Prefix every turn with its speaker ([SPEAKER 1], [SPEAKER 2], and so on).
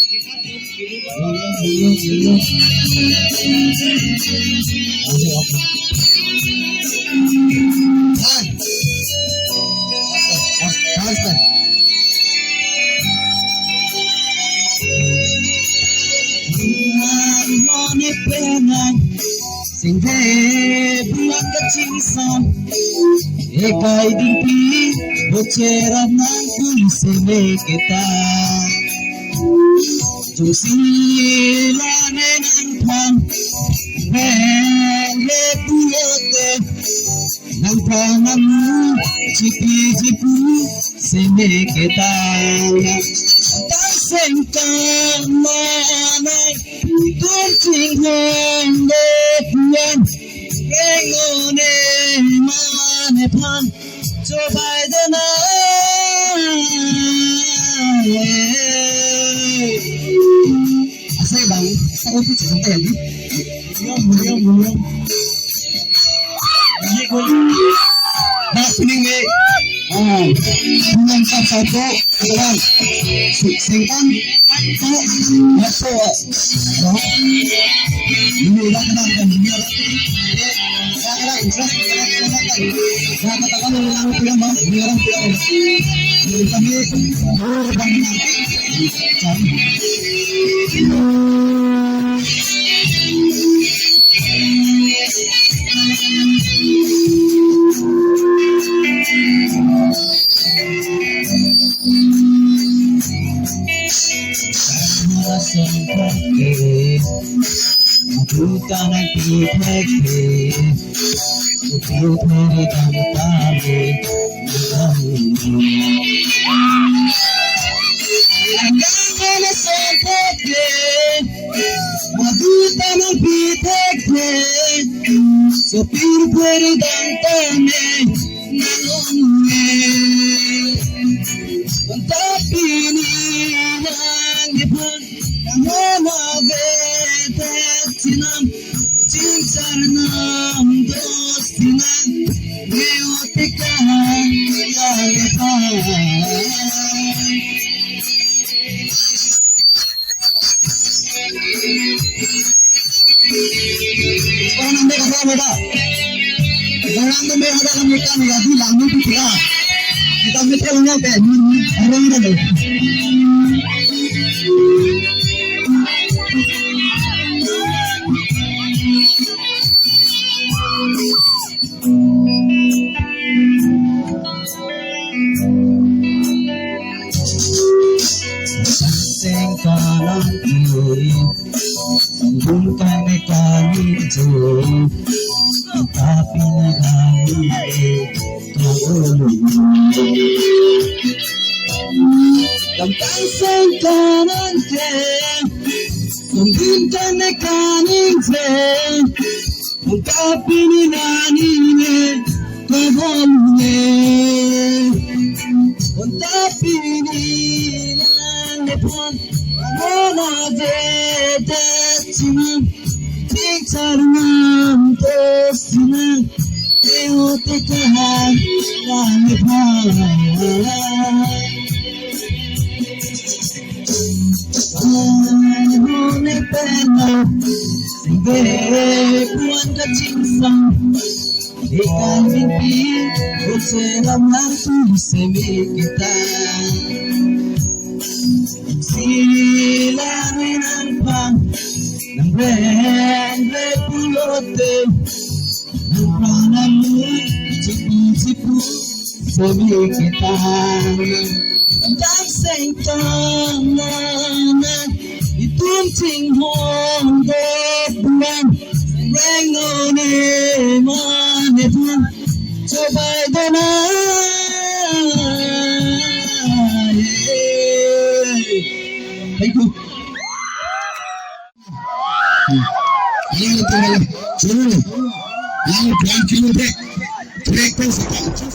[SPEAKER 1] Sehingga bulan kecil son ekai dimpi boceran nangkul seme kita Tusila nenangpan Rele puyote Nangpanamu Cipi-cipi seme kita Tasengkan manay Tunting hongge puyan Rengone manepan Cobai denay Asal bang, saya itu cerita ya, belum. Ini gue, dah sini gue, bulan satu, bulan, singkan, masuk, ini udah kenal kan dunia, kadang interest, katakan orang pulang bang, ini orang pulang, ini kami, bang Aku tanah pipeke, aku peri dan tali, Agama sempeke, aku tanah pipeke, sopir peri dan tali, nalonge, tapi ni yang depan. Sinam, cincarnam, dostinam, neotekan, yaletan. Sekarang nanti kata beda. Sekarang tu beda dalam mereka menjadi langsung pula. Kita betul nyampe, orang dah. Sengkalan kiri, sambungkan kami jauh, tapi kami kabur. Tentang sengkalan kiri, sambungkan kami jauh, tapi kami kabur. Tapi Nepal, mana detetinam, cincarnam tostinam, eotekahan Nepal. Anone pena, sehingga puan kecingsang, ikan mimpi, boceram langsung semi kita. Sila minampang ng brand pulote ng pranamu cipu-cipu sabi kita ang sengkanan itunting hondo bulan rengone manepan coba Thank you. Yang itu, yang